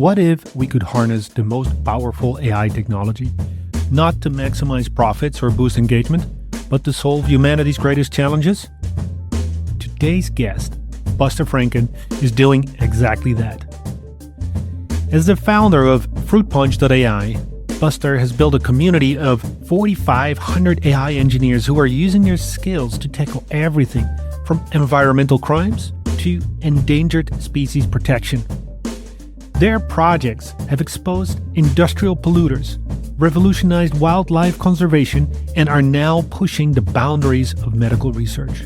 What if we could harness the most powerful AI technology, not to maximize profits or boost engagement, but to solve humanity's greatest challenges? Today's guest, Buster Franken, is doing exactly that. As the founder of Fruitpunch AI, Buster has built a community of 4,500 AI engineers who are using their skills to tackle everything from environmental crimes to endangered species protection. Their projects have exposed industrial polluters, revolutionized wildlife conservation, and are now pushing the boundaries of medical research.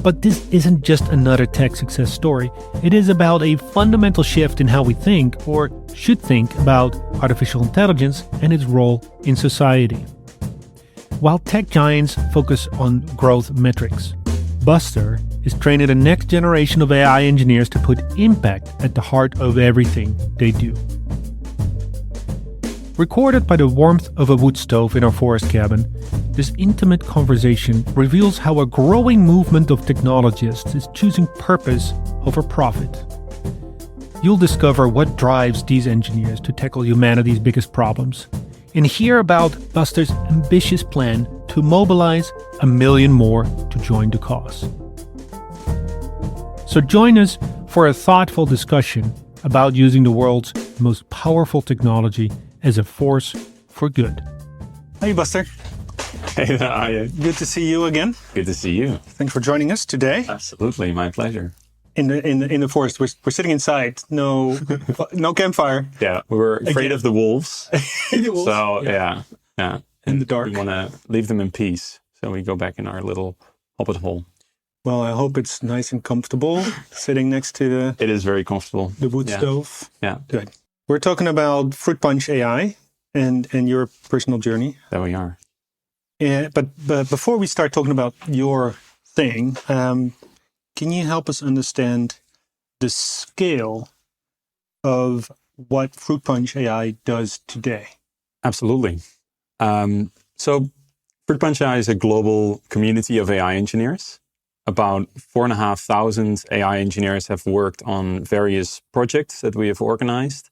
But this isn't just another tech success story. It is about a fundamental shift in how we think, or should think, about artificial intelligence and its role in society. While tech giants focus on growth metrics, Buster is training the next generation of AI engineers to put impact at the heart of everything they do. Recorded by the warmth of a wood stove in our forest cabin, this intimate conversation reveals how a growing movement of technologists is choosing purpose over profit. You'll discover what drives these engineers to tackle humanity's biggest problems, and hear about Buster's ambitious plan to mobilize 1 million more to join the cause. So join us for a thoughtful discussion about using the world's most powerful technology as a force for good. Hey, Buster. Hey there, Arjen. Good to see you again. Good to see you. Thanks for joining us today. Absolutely, my pleasure. In the forest, we're sitting inside. No campfire. Yeah, we were afraid of the wolves. The wolves. So yeah. In the dark. We want to leave them in peace, so we go back in our little hobbit hole. Well, I hope it's nice and comfortable sitting next to It is very comfortable. the wood stove. Yeah, Good. We're talking about Fruitpunch AI and your personal journey. there we are. But before we start talking about your thing, can you help us understand the scale of what Fruitpunch AI does today? Absolutely. So Fruitpunch AI is a global community of AI engineers. About 4,500 AI engineers have worked on various projects that we have organized.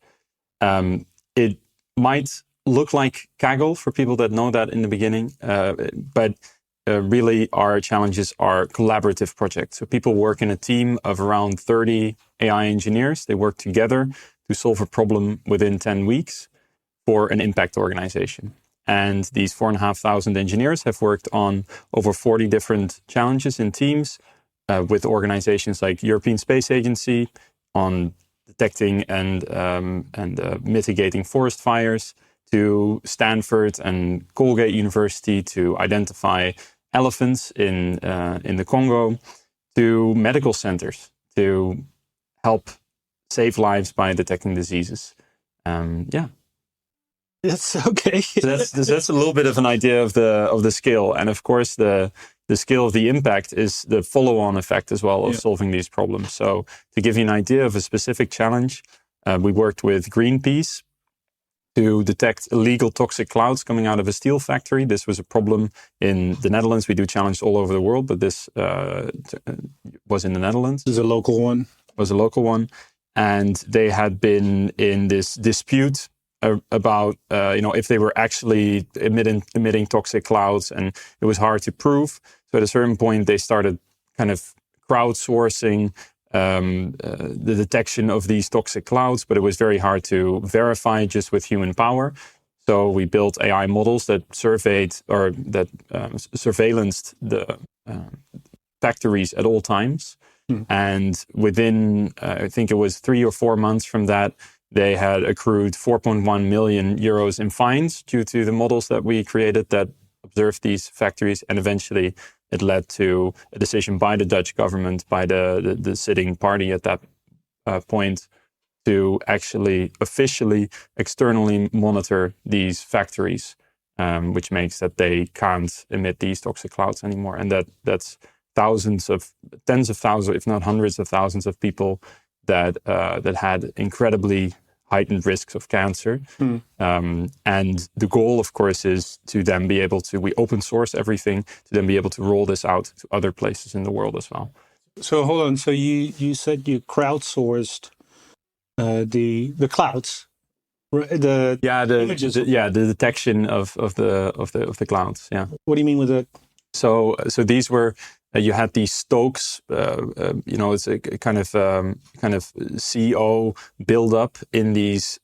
It might look like Kaggle for people that know that in the beginning, but really our challenges are collaborative projects. So people work in a team of around 30 AI engineers. They work together to solve a problem within 10 weeks for an impact organization. And these 4,500 engineers have worked on over 40 different challenges in teams with organizations like European Space Agency on detecting and mitigating forest fires, to Stanford and Colgate University to identify elephants in the Congo, to medical centers to help save lives by detecting diseases. That's okay. So that's a little bit of an idea of the scale, and of course the scale of the impact is the follow-on effect as well of solving these problems. So to give you an idea of a specific challenge, we worked with Greenpeace to detect illegal toxic clouds coming out of a steel factory. This was a problem in the Netherlands. We do challenges all over the world, but this was in the Netherlands. This is a local one. Was a local one, and they had been in this dispute about if they were actually emitting toxic clouds, and it was hard to prove. So at a certain point, they started kind of crowdsourcing the detection of these toxic clouds, but it was very hard to verify just with human power. So we built AI models that surveilled the factories at all times. And within, I think it was 3 or 4 months from that, they had accrued 4.1 million euros in fines due to the models that we created that observed these factories. And eventually it led to a decision by the Dutch government, by the sitting party at that point, to actually officially externally monitor these factories, which makes that they can't emit these toxic clouds anymore. And that's tens of thousands, if not hundreds of thousands of people that had incredibly heightened risks of cancer. And the goal, of course, is to then be able to, we open source everything, to then be able to roll this out to other places in the world as well. So hold on. So you said you crowdsourced the clouds, the images. the detection of the clouds. Yeah. What do you mean with that? So these were you had these stokes. It's a kind of CO buildup in these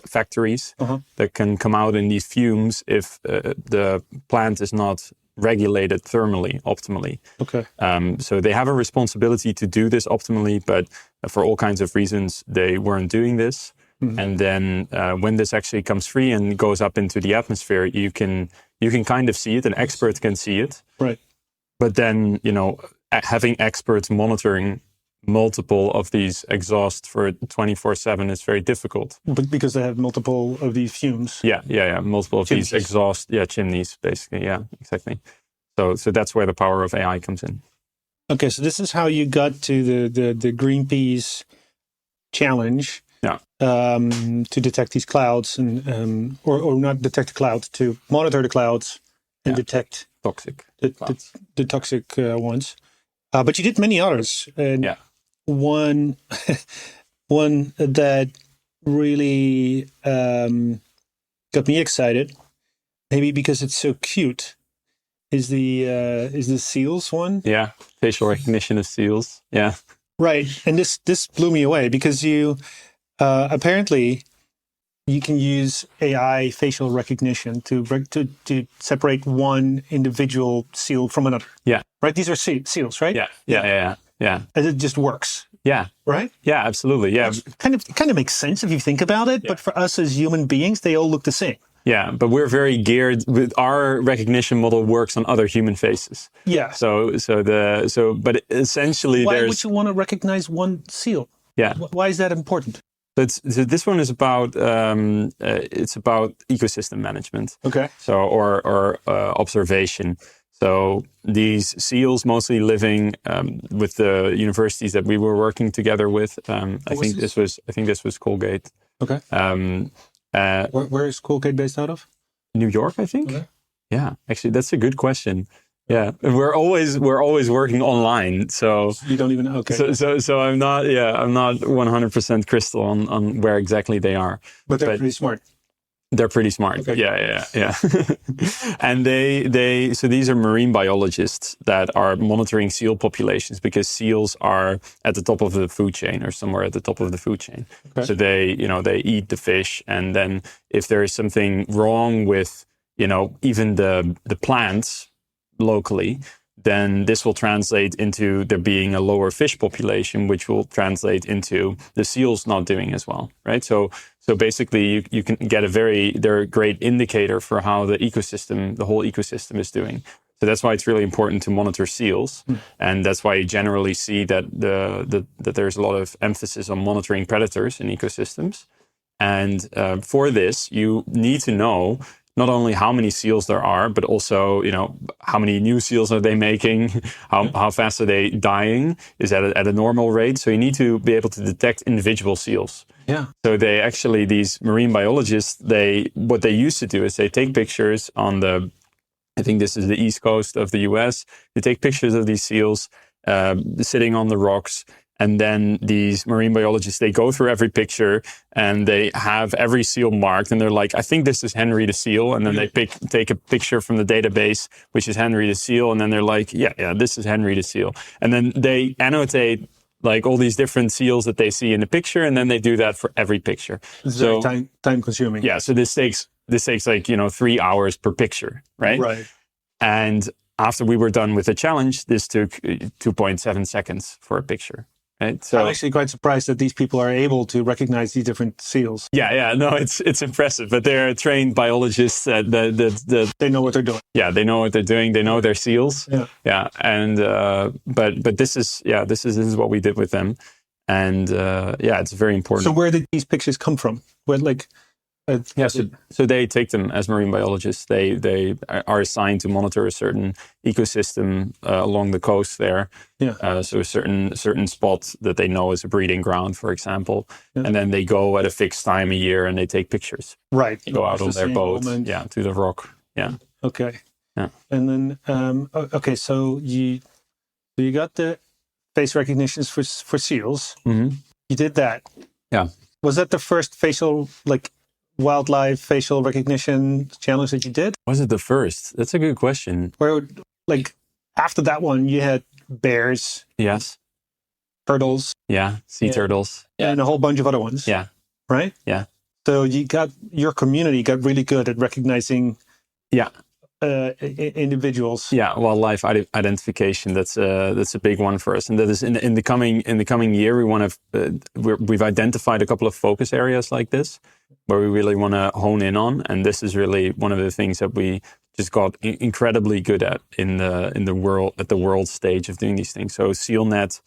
factories that can come out in these fumes if the plant is not regulated thermally optimally. Okay. So they have a responsibility to do this optimally, but for all kinds of reasons they weren't doing this. And then when this actually comes free and goes up into the atmosphere, you can kind of see it. An expert can see it. Right. But then, having experts monitoring multiple of these exhausts for 24/7 is very difficult. But because they have multiple of these fumes. Yeah. Multiple of Chimneys. these exhaust, chimneys, basically. Yeah, exactly. So that's where the power of AI comes in. Okay, so this is how you got to the Greenpeace challenge. Yeah. To detect these clouds and or not detect the clouds, to monitor the clouds and detect toxic the toxic ones. But you did many others. And one that really got me excited, maybe because it's so cute, is the seals one. Yeah, facial recognition of seals. Yeah. Right, and this blew me away because you apparently you can use AI facial recognition to separate one individual seal from another. Yeah. Right. These are seals, right? Yeah. And it just works. Yeah. Right. Yeah. Absolutely. Yeah. It kind of makes sense if you think about it. Yeah. But for us as human beings, they all look the same. Yeah, but we're very geared with our recognition model works on other human faces. Yeah. But essentially, why would you want to recognize one seal? Yeah. Why is that important? So this one is about it's about ecosystem management. Okay. So or observation. So these seals, mostly living with the universities that we were working together with. I think this was Colgate. Okay. Where is Colgate based out of? New York, I think. Okay. Yeah, actually, that's a good question. Yeah, we're always working online, so you don't even So I'm not 100% crystal on where exactly they are. But they're pretty smart. They're pretty smart. Okay. Yeah. And so these are marine biologists that are monitoring seal populations because seals are at the top of the food chain or somewhere at the top of the food chain. Okay. So they eat the fish, and then if there is something wrong with even the plants locally, then this will translate into there being a lower fish population, which will translate into the seals not doing as well, right? So basically, you can get they're a great indicator for how the whole ecosystem is doing. So that's why it's really important to monitor seals, and that's why you generally see that that there's a lot of emphasis on monitoring predators in ecosystems. And for this, you need to know not only how many seals there are, but also, how many new seals are they making? How fast are they dying? Is that at a normal rate? So you need to be able to detect individual seals. Yeah. So these marine biologists, what they used to do is they take pictures I think this is the East Coast of the US. They take pictures of these seals sitting on the rocks. And then these marine biologists, they go through every picture and they have every seal marked. And they're like, I think this is Henry the seal. And then they take a picture from the database, which is Henry the seal. And then they're like, yeah, this is Henry the seal. And then they annotate like all these different seals that they see in the picture. And then they do that for every picture. It's very time consuming. Yeah. So this takes like, 3 hours per picture, right? Right. And after we were done with the challenge, this took 2.7 seconds for a picture. Right? So I'm actually quite surprised that these people are able to recognize these different seals. Yeah, no, it's impressive. But they're trained biologists that they know what they're doing. Yeah, they know what they're doing. They know their seals. Yeah. And but this is what we did with them, and it's very important. So where did these pictures come from? So they take them as marine biologists. They are assigned to monitor a certain ecosystem along the coast there. Yeah. So a certain spot that they know is a breeding ground, for example. Yeah. And then they go at a fixed time a year and they take pictures. Right. They go out on their boat. To the rock. Yeah. Okay. Yeah. And then so you got the face recognitions for seals. Mm-hmm. You did that. Yeah. Was that the first wildlife facial recognition challenge that you did? Was it the first? That's a good question. Where, after that one, you had bears, Yes. turtles, Sea turtles. and a whole bunch of other ones. Yeah. Right? Yeah. So your community got really good at recognizing individuals. Yeah, wildlife identification. That's a big one for us, and that is in the coming year. We've identified a couple of focus areas like this, where we really want to hone in on, and this is really one of the things that we just got incredibly good at in the world stage of doing these things. So SealNet.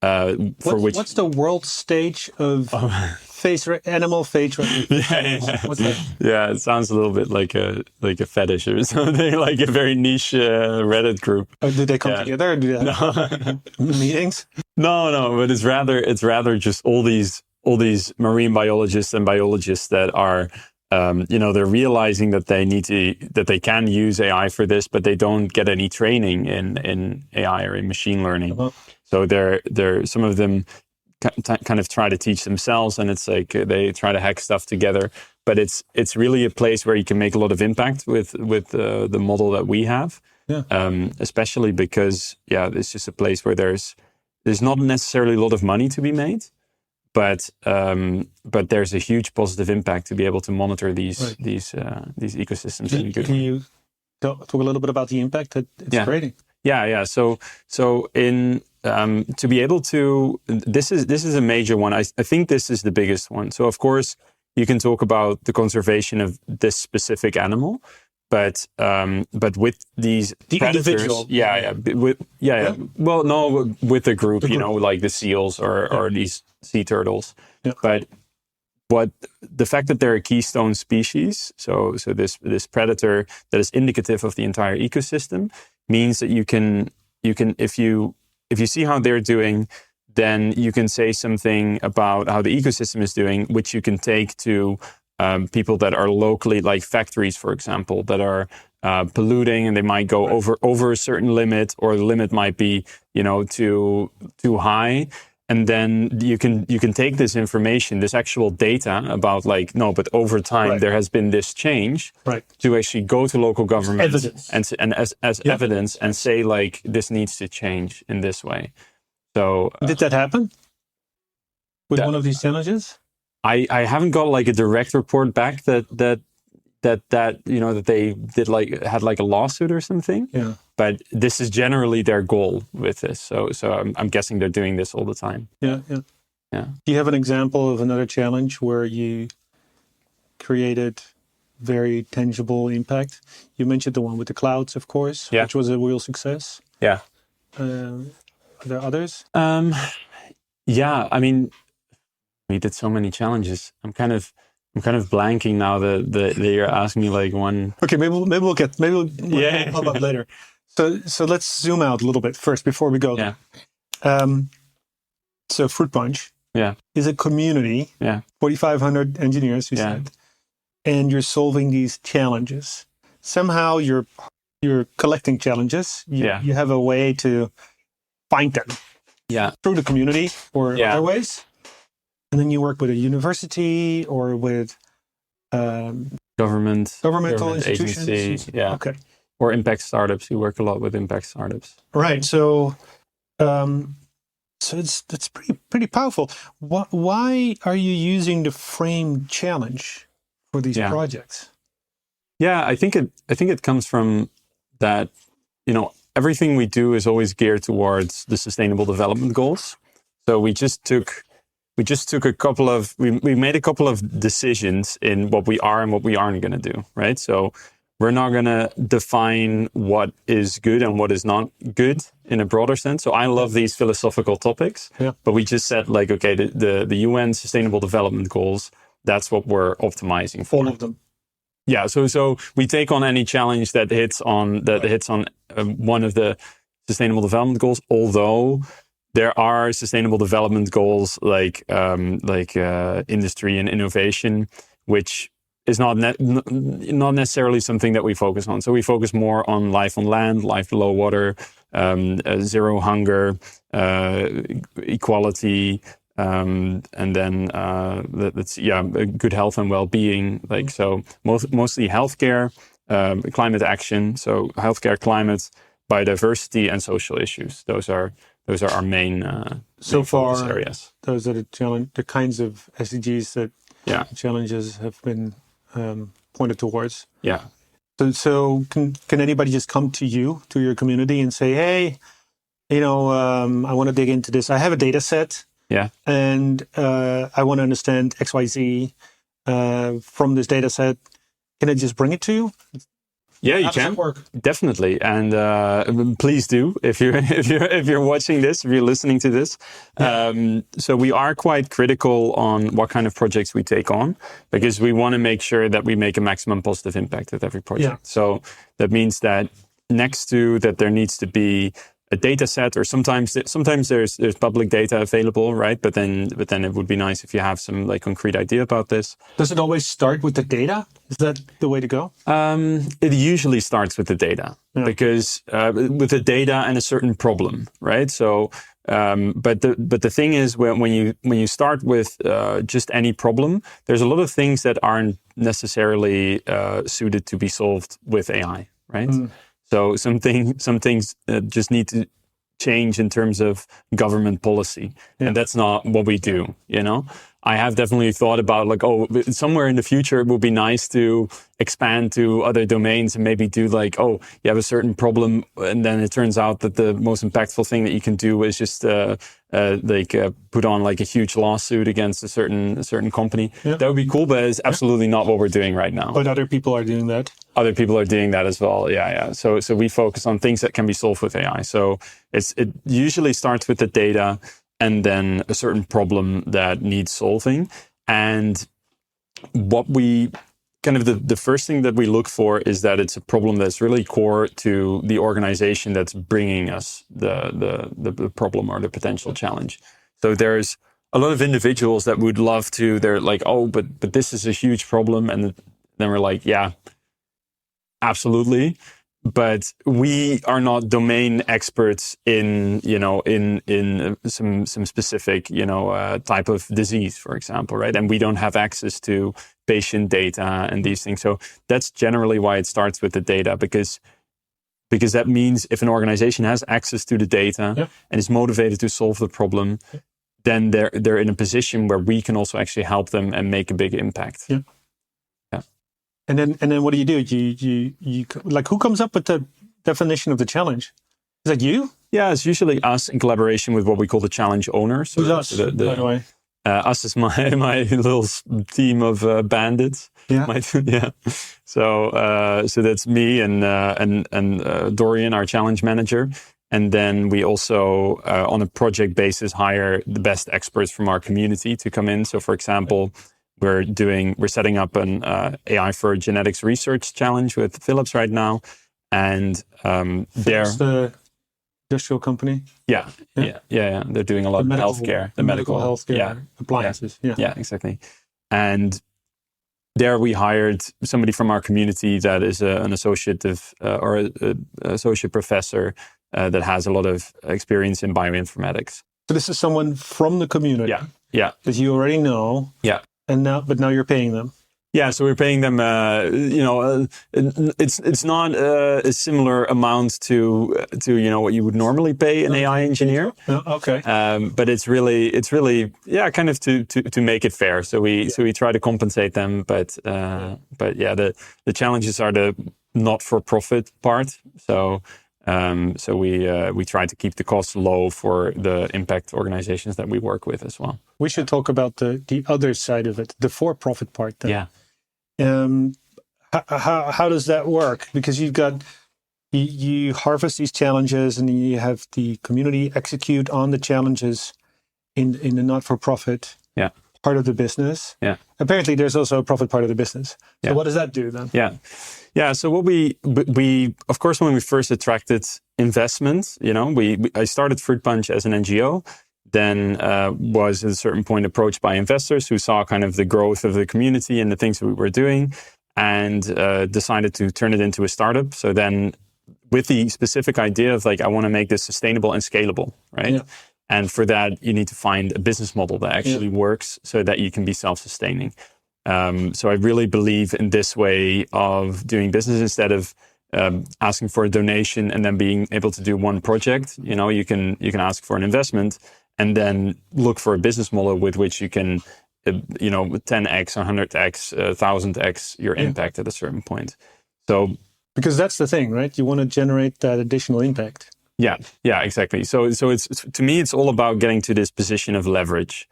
What's the world stage of animal face recognition? What's that? Yeah, it sounds a little bit like a fetish or something, like a very niche Reddit group. Oh, do they come together? Or do they have meetings? No, but it's rather just all these marine biologists and biologists that are they're realizing that they can use AI for this, but they don't get any training in AI or in machine learning. Uh-huh. So they're some of them kind of try to teach themselves, and it's like they try to hack stuff together. But it's really a place where you can make a lot of impact with the model that we have. Yeah. Especially because it's just a place where there's not necessarily a lot of money to be made, but there's a huge positive impact to be able to monitor these ecosystems. Can you talk a little bit about the impact that it's creating? Yeah. So in to be able to, this is a major one. I think this is the biggest one. So of course you can talk about the conservation of this specific animal, but with the predators, individual, Well, no, with the group, like the seals or these sea turtles. Yeah. But the fact that they're a keystone species, so this predator that is indicative of the entire ecosystem, means that you can if you see how they're doing, then you can say something about how the ecosystem is doing, which you can take to people that are locally, like factories, for example, that are polluting, and they might go over a certain limit, or the limit might be too high. And then you can take this information, this actual data about but over time there has been this change, to actually go to local governments and as evidence and say this needs to change in this way. So did that happen with one of these challenges? I haven't got a direct report back that they did had a lawsuit or something. Yeah. But this is generally their goal with this. So I'm guessing they're doing this all the time. Yeah. Do you have an example of another challenge where you created very tangible impact? You mentioned the one with the clouds, of course, which was a real success. Yeah. Are there others? Yeah. I mean, we did so many challenges. I'm kind of blanking now that you're asking me one. Okay, maybe we'll talk about later. So let's zoom out a little bit first before we go there. So Fruitpunch is a community, 4,500 engineers, you said, and you're solving these challenges. Somehow you're collecting challenges. You have a way to find them through the community or other ways. And then you work with a university or with governmental institutions. Agency, Okay. Or impact startups. We work a lot with impact startups. Right. So it's pretty powerful. Why are you using the frame challenge for these projects? Yeah, I think it comes from that. Everything we do is always geared towards the Sustainable Development Goals. So we took a couple of, we made a couple of decisions in what we are and what we aren't going to do, right? So we're not going to define what is good and what is not good in a broader sense. So I love these philosophical topics, but we just said okay, the UN Sustainable Development Goals, that's what we're optimizing for. All of them. Yeah. So we take on any challenge that hits on one of the Sustainable Development Goals, although there are sustainable development goals like industry and innovation, which is not necessarily something that we focus on. So we focus more on life on land, life below water, zero hunger, equality, and then that's good health and well-being. Like so, mostly healthcare, climate action. So healthcare, climate, biodiversity, and social issues. Those are our main so main focus far areas. Those are the kinds of SDGs that challenges have been pointed towards. Yeah. So can anybody just come to your community and say, hey, I want to dig into this. I have a data set. Yeah. And I want to understand XYZ from this data set. Can I just bring it to you? Yeah, you How can. does that work? Definitely, and please do if you're watching this, if you're listening to this. So we are quite critical on what kind of projects we take on, because we want to make sure that we make a maximum positive impact with every project. Yeah. So that means that next to that, there needs to be a data set, or sometimes there's public data available, right? But then it would be nice if you have some like concrete idea about this. Does it always start with the data? Is that the way to go? It usually starts with the data, because with the data and a certain problem, right? So, but the thing is, when you start with just any problem, there's a lot of things that aren't necessarily suited to be solved with AI, right? So some things just need to change in terms of government policy, and that's not what we do. I have definitely thought about like, somewhere in the future it would be nice to expand to other domains and maybe do like, you have a certain problem, and then it turns out that the most impactful thing that you can do is just put on like a huge lawsuit against a certain company. That would be cool, but it's absolutely not what we're doing right now. But other people are doing that. Other people are doing that as well. Yeah. So we focus on things that can be solved with AI. So it usually starts with the data and then a certain problem that needs solving. And what we kind of the first thing that we look for is that it's a problem that's really core to the organization that's bringing us the problem or the potential challenge. So there's a lot of individuals that would love to, they're like, but this is a huge problem. And then we're like, yeah, absolutely. But we are not domain experts in some specific, type of disease, for example, right? And we don't have access to patient data and these things. So that's generally why it starts with the data, because that means if an organization has access to the data and is motivated to solve the problem, then they're in a position where we can also actually help them and make a big impact. Yeah. And then what do? You like, who comes up with the definition of the challenge? Is that you? Yeah, it's usually us in collaboration with what we call the challenge owners. Who's us, by the way? Us is my little team of bandits. Yeah. So that's me and Dorian, our challenge manager. And then we also, on a project basis, hire the best experts from our community to come in. So, for example, we're setting up an AI for genetics research challenge with Philips right now, and Philips, the industrial company. Yeah. They're doing a lot of healthcare, the medical healthcare appliances. Yeah, exactly. And there we hired somebody from our community that is an associate associate professor that has a lot of experience in bioinformatics. So this is someone from the community. Yeah. That you already know. Yeah. And now you're paying them. Yeah, so we're paying them. It's not a similar amount to what you would normally pay an AI engineer. Okay. But it's really kind of to make it fair. So we try to compensate them, but the challenges are the not-for-profit part. So we try to keep the costs low for the impact organizations that we work with as well. We should talk about the other side of it, the for-profit part. Then. Yeah. How does that work? Because you harvest these challenges and you have the community execute on the challenges in the not-for-profit part of the business. Yeah. Apparently, there's also a profit part of the business. So what does that do then? Yeah. So what we of course, when we first attracted investments, I started Fruitpunch as an NGO. Then was at a certain point approached by investors who saw kind of the growth of the community and the things that we were doing, and decided to turn it into a startup. So then with the specific idea of like, I want to make this sustainable and scalable, right? Yeah. And for that, you need to find a business model that actually works so that you can be self-sustaining. So I really believe in this way of doing business instead of asking for a donation and then being able to do one project. You can ask for an investment and then look for a business model with which you can 10x, 100x, 1000x your impact at a certain point. So because that's the thing, right? You want to generate that additional impact. Yeah, exactly. So it's to me, it's all about getting to this position of leverage,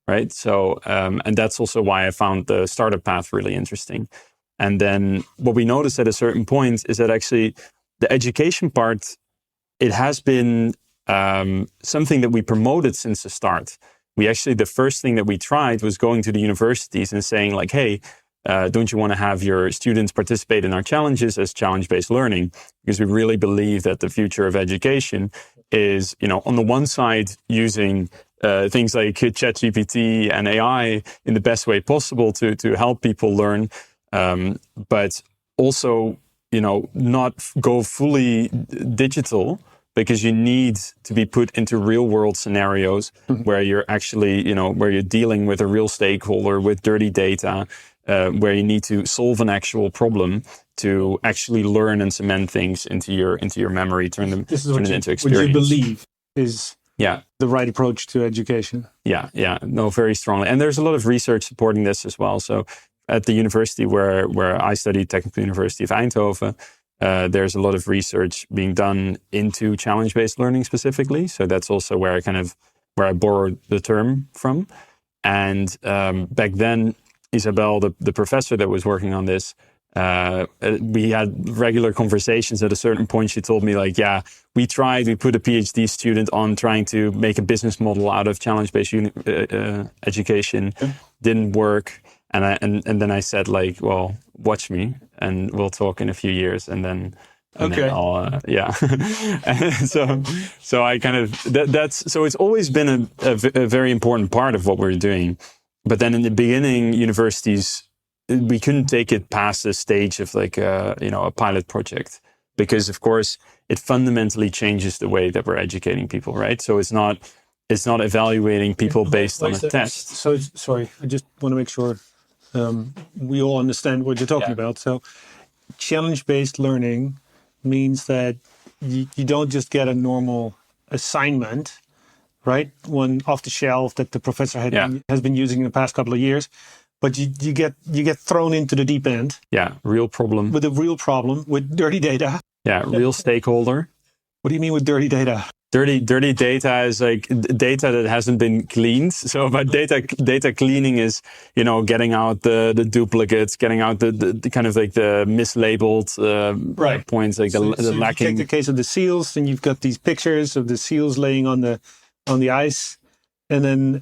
right? So and that's also why I found the startup path really interesting. And then what we noticed at a certain point is that actually the education part, it has been something that we promoted since the start. The first thing that we tried was going to the universities and saying like, hey, don't you want to have your students participate in our challenges as challenge-based learning? Because we really believe that the future of education is, on the one side, using things like ChatGPT and AI in the best way possible to help people learn, but also, not go fully digital, because you need to be put into real world scenarios where you're actually, where you're dealing with a real stakeholder with dirty data, where you need to solve an actual problem to actually learn and cement things into your memory, turn it into experience. What you believe is the right approach to education. Yeah, no, very strongly. And there's a lot of research supporting this as well. So at the university where I studied, Technical University of Eindhoven, there's a lot of research being done into challenge-based learning specifically. So that's also where I borrowed the term from. And back then, Isabel, the professor that was working on this, we had regular conversations. At a certain point, she told me like, we put a PhD student on trying to make a business model out of challenge-based education. Didn't work. And then I said like, well, watch me and we'll talk in a few years. And then I'll, so I kind of, so it's always been a very important part of what we're doing. But then in the beginning, universities, we couldn't take it past the stage of like a pilot project, because of course it fundamentally changes the way that we're educating people, right? So it's not evaluating people based on a test. So sorry, I just want to make sure we all understand what you're talking about. So challenge-based learning means that you don't just get a normal assignment, right? One off the shelf that the professor has been using in the past couple of years, but you get thrown into the deep end. Yeah, real problem. With a real problem, with dirty data. Yeah, real stakeholder. What do you mean with dirty data? Dirty data is like data that hasn't been cleaned. So, but data cleaning is, getting out the duplicates, getting out the kind of like the mislabeled points, like the lacking. You take the case of the seals, and you've got these pictures of the seals laying on the ice, and then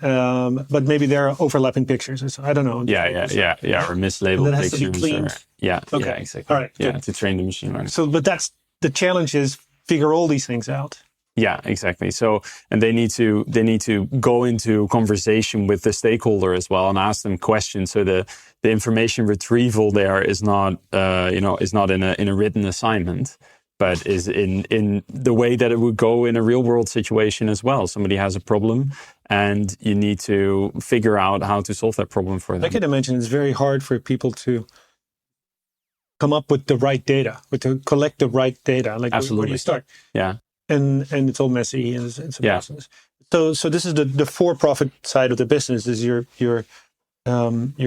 but maybe there are overlapping pictures. I don't know. Yeah, or mislabeled and that has pictures. To be cleaned. Okay, exactly. All right. Yeah, to train the machine learning. So, but that's the challenge: is figure all these things out. Yeah, exactly. So, and they need to go into conversation with the stakeholder as well and ask them questions. So the information retrieval there is not in a written assignment, but is in the way that it would go in a real world situation as well. Somebody has a problem and you need to figure out how to solve that problem for them. I can imagine it's very hard for people to come up with the right data, or to collect the right data. Like, absolutely. where do you start? Yeah. And it's all messy. It's a process. So this is the for-profit side of the business. Is you're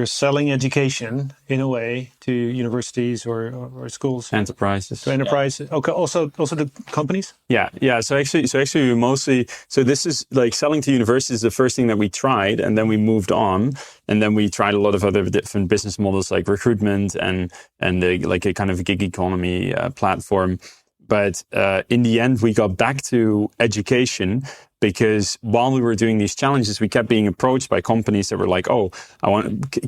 selling education in a way to universities or schools, enterprises. To enterprises. Yeah. Okay. Also the companies. Yeah. So actually, we mostly. So this is like selling to universities. The first thing that we tried, and then we moved on, and then we tried a lot of other different business models like recruitment and like a kind of gig economy platform. But in the end, we got back to education because while we were doing these challenges, we kept being approached by companies that were like, "Oh,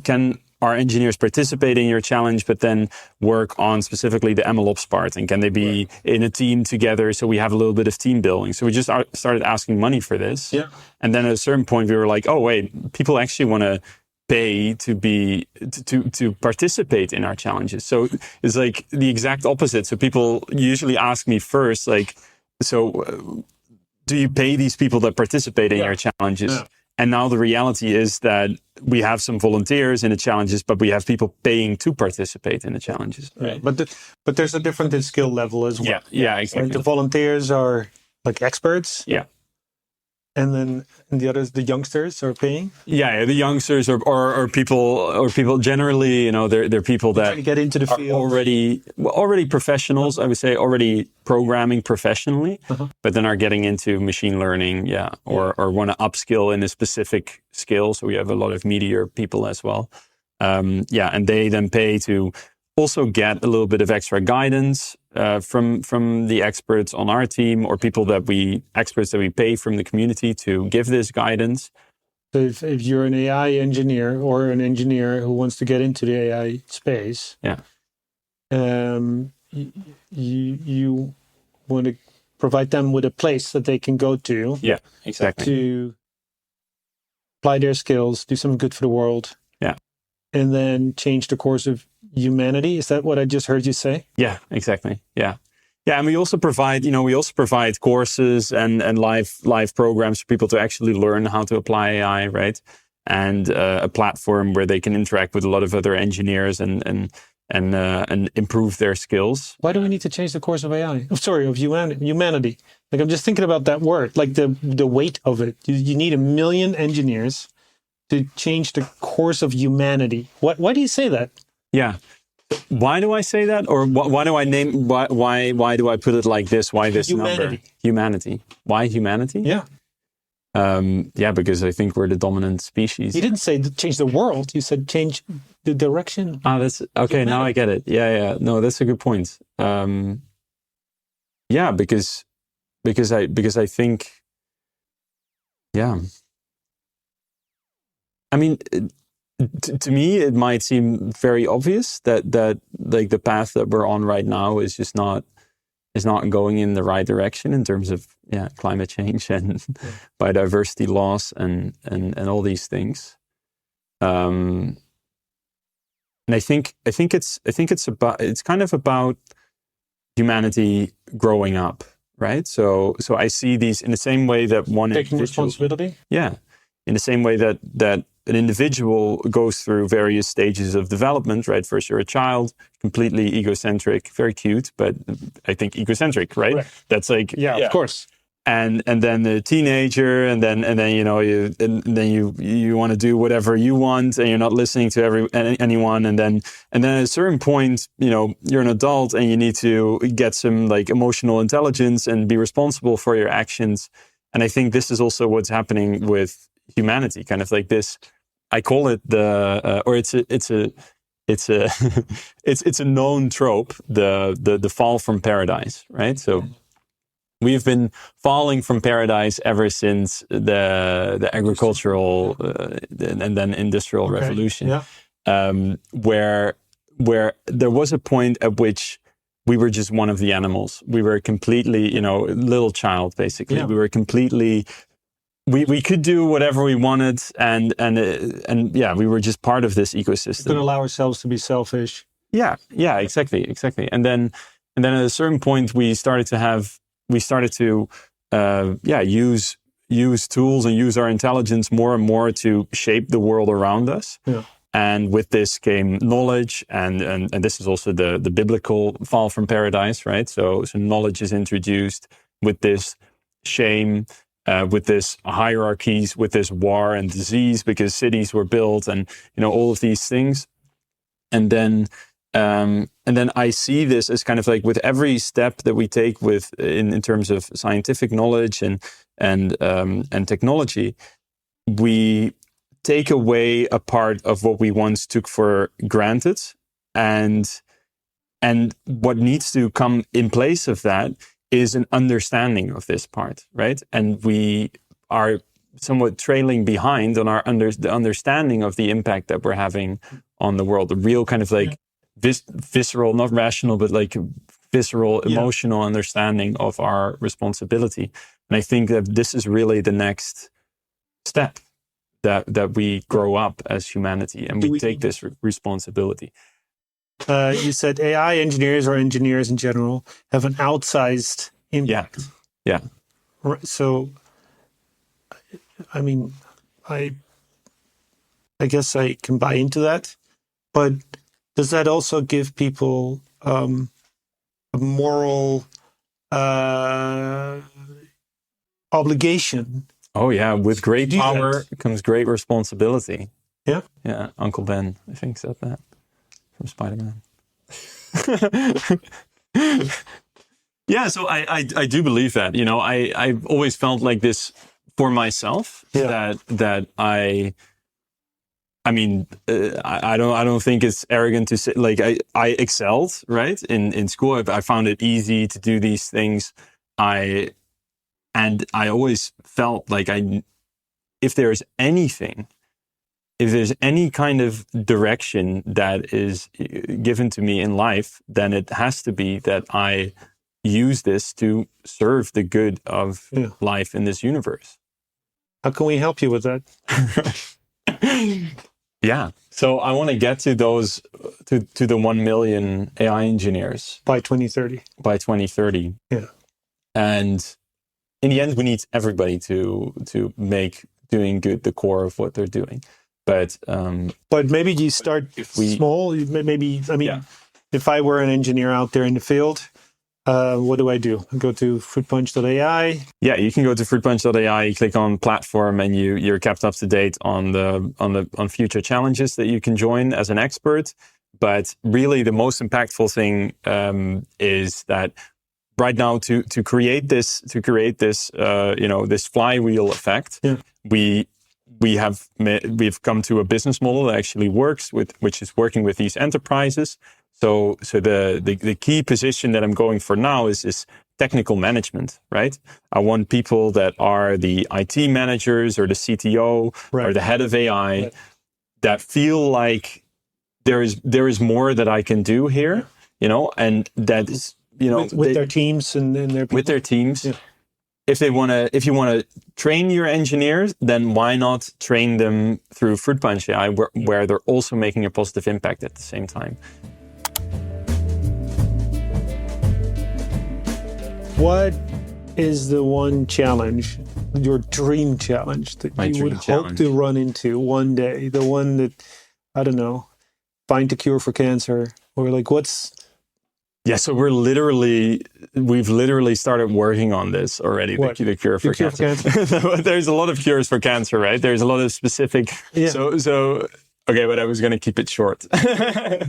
can our engineers participate in your challenge, but then work on specifically the MLOps part? And can they be in a team together so we have a little bit of team building?" So we just started asking money for this. Yeah. And then at a certain point, we were like, "Oh, wait, people actually want to pay to participate in our challenges." So it's like the exact opposite. So people usually ask me first, like, so do you pay these people that participate in your challenges? Yeah. And now the reality is that we have some volunteers in the challenges, but we have people paying to participate in the challenges. Right. But there's a different skill level as well. Yeah, exactly. Right? The volunteers are like experts. Yeah. And then the others, the youngsters, are paying. Yeah, the youngsters or people generally, they're people that trying to get into the field. already professionals. I would say already programming professionally, but then are getting into machine learning, or want to upskill in a specific skill. So we have a lot of meteor people as well. And they then pay to also get a little bit of extra guidance from the experts on our team, or experts that we pay from the community to give this guidance. So if you're an AI engineer or an engineer who wants to get into the AI space, you want to provide them with a place that they can go to. Yeah, exactly. To apply their skills, do something good for the world. Yeah. And then change the course of humanity. Is that what I just heard you say? Yeah, exactly. Yeah. Yeah, and we also provide courses and live programs for people to actually learn how to apply AI, right? And a platform where they can interact with a lot of other engineers and improve their skills. Why do we need to change the course of AI? Of humanity. Like, I'm just thinking about that word, like the weight of it. You need 1 million engineers to change the course of humanity. Why do you say that? Yeah. Why do I say that? Or why do I name, why do I put it like this? Why this number? Humanity. Why humanity? Yeah. Because I think we're the dominant species. You didn't say change the world. You said change the direction. Ah, that's okay. Now I get it. Yeah. No, that's a good point. Because I think, I mean, to me, it might seem very obvious that like the path that we're on right now is not going in the right direction in terms of climate change and biodiversity loss and all these things. And I think it's kind of about humanity growing up, right? So I see these in the same way that taking responsibility. Yeah, in the same way that an individual goes through various stages of development, right? First, you're a child, completely egocentric, very cute, but I think egocentric, right? That's like, of course. And then the teenager, and then you want to do whatever you want, and you're not listening to anyone, and then at a certain point, you're an adult, and you need to get some like emotional intelligence and be responsible for your actions. And I think this is also what's happening with humanity, kind of like this. I call it it's a known trope, the fall from paradise, right? So we've been falling from paradise ever since the agricultural and then industrial revolution, where there was a point at which we were just one of the animals. We were completely, little child, basically. Yeah. We were completely. We could do whatever we wanted, and we were just part of this ecosystem. We could allow ourselves to be selfish. Yeah, exactly. And then at a certain point, we started to use tools and use our intelligence more and more to shape the world around us. Yeah. And with this came knowledge, and this is also the biblical fall from paradise, right? So knowledge is introduced with this shame. With this hierarchies, with this war and disease, because cities were built, and all of these things, and then I see this as kind of like with every step that we take in terms of scientific knowledge and technology, we take away a part of what we once took for granted, and what needs to come in place of that is an understanding of this part, right? And we are somewhat trailing behind on the understanding of the impact that we're having on the world. The real kind of like visceral, not rational, but like visceral, emotional understanding of our responsibility. And I think that this is really the next step, that we grow up as humanity and we take this responsibility. You said AI engineers or engineers in general have an outsized impact. Yeah. So, I mean, I guess I can buy into that, but does that also give people a moral obligation? Oh yeah, with great Do power that. comes great responsibility. Yeah. Yeah, Uncle Ben, I think, said that from Spider-Man. Yeah, so I do believe that. You know, I've always felt like this for myself. Yeah. That I mean, I don't think it's arrogant to say, like, I excelled, right? In school, I found it easy to do these things. I always felt like if there's any kind of direction that is given to me in life, then it has to be that I use this to serve the good of life in this universe. How can we help you with that? Yeah. So I want to get to those, to the 1 million AI engineers. By 2030. By 2030. Yeah. And in the end, we need everybody to make doing good the core of what they're doing. But maybe you start small. Maybe, I mean, if I were an engineer out there in the field, what do? I go to Fruitpunch AI. Yeah, you can go to Fruitpunch AI, you click on platform, and you're kept up to date on future challenges that you can join as an expert. But really, the most impactful thing is that right now to create this this flywheel effect, we've come to a business model that actually works which is working with these enterprises. So the key position that I'm going for now is technical management, right? I want people that are the IT managers or the CTO or the head of AI that feel like there is more that I can do here, and that is, with their teams and their people. With their teams. Yeah. If you want to train your engineers, then why not train them through Fruitpunch AI, where they're also making a positive impact at the same time? What is the one challenge, your dream challenge, that you would hope to run into one day? The one that, I don't know, find a cure for cancer, or like what's... Yeah, so we've literally started working on this already. The cure for cancer. There's a lot of cures for cancer, right? There's a lot of specific. Yeah. So okay, but I was going to keep it short.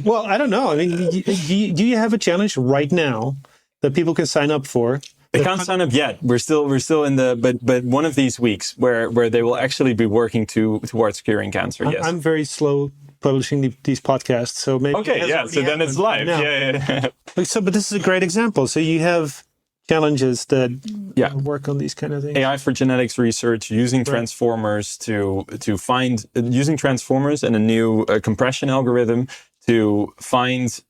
Well, I don't know. I mean, do you have a challenge right now that people can sign up for? They can't sign up yet. We're still in the but one of these weeks where they will actually be working towards curing cancer. Yes. I'm very slow publishing these podcasts, so maybe so then it's live. Yeah. But this is a great example. So you have challenges that work on these kind of things. AI for genetics research, using transformers using transformers and a new compression algorithm to find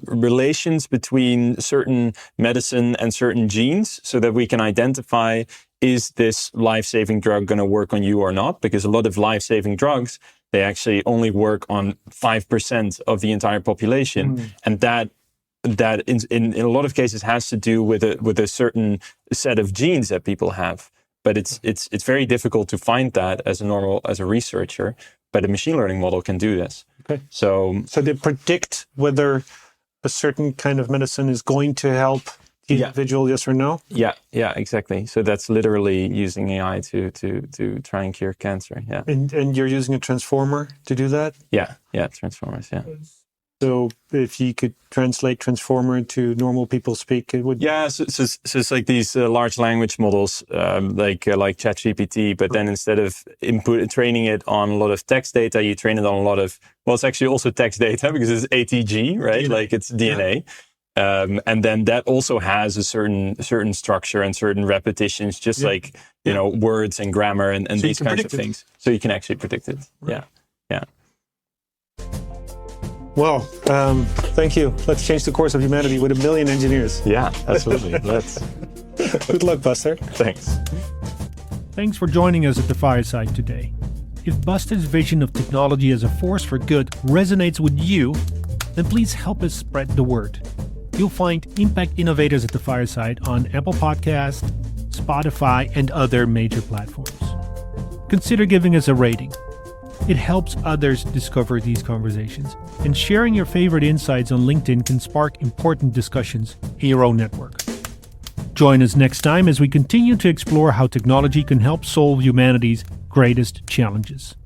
relations between certain medicine and certain genes, so that we can identify, is this life-saving drug going to work on you or not? Because a lot of life-saving drugs, they actually only work on 5% of the entire population. And that in a lot of cases has to do with a certain set of genes that people have. But it's very difficult to find that as a researcher. But a machine learning model can do this. Okay. So they predict whether a certain kind of medicine is going to help the individual, yes or no? Yeah, exactly. So that's literally using AI to try and cure cancer. Yeah. And you're using a transformer to do that? Yeah, transformers, yeah. So if you could translate transformer to normal people speak, it would... Yeah, so it's like these large language models, like ChatGPT, but then instead of training it on a lot of text data, you train it on a lot of... Well, it's actually also text data because it's ATG, right? DNA. Like it's DNA. Yeah. And then that also has a certain structure and certain repetitions, just like, words and grammar and so these kinds of things. So you can actually predict it. Right. Yeah. Well, thank you. Let's change the course of humanity with 1 million engineers. Yeah, absolutely. Let's. Good luck, Buster. Thanks. Thanks for joining us at the Fireside today. If Buster's vision of technology as a force for good resonates with you, then please help us spread the word. You'll find Impact Innovators at the Fireside on Apple Podcasts, Spotify, and other major platforms. Consider giving us a rating. It helps others discover these conversations, and sharing your favorite insights on LinkedIn can spark important discussions in your own network. Join us next time as we continue to explore how technology can help solve humanity's greatest challenges.